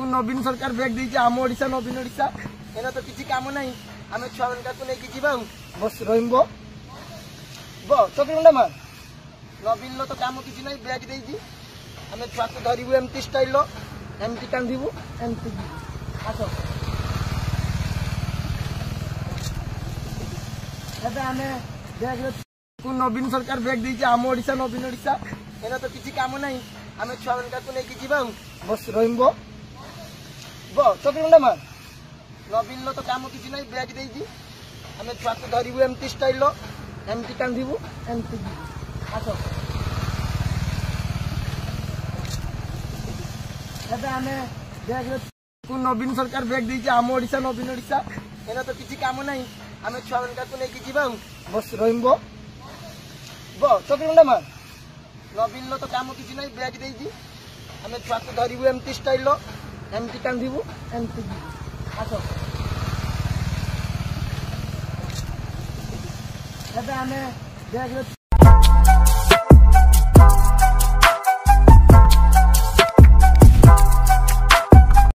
नवीन सरकार बैग देती आम ओडिशा नवीन ओडिशा एना तो किसी काम नहीं आम छुआ मान नहीं जीवा बस रही चक्र मार नवीन तो काम किसी ना बैग देती आम छुआ को धरबू एमती स्टाइल एमती कांधबू एमती आस आम बैग नवीन सरकार बैग देती आम ओडिशा नवीन ओडिशा एना तो किसी काम नहीं आम छुआ मान नहीं जीवा बस रही चक्र मार नवीन तो काम किसी ना बैग देती आम छुआ को धरबू एमती स्टाइल एमती कांधबू एमती आस आम बैग नवीन सरकार बैग देती आम ओडिशा नवीन ओडिशा एना तो किसी काम नहीं आम छुआ मान नहीं जीवा बस रही चक्र मार नवीन तो काम किसी ना बैग देती आम छुआ को धरबू एमती स्टाइल एमती कांधबू एमती आस आम बैग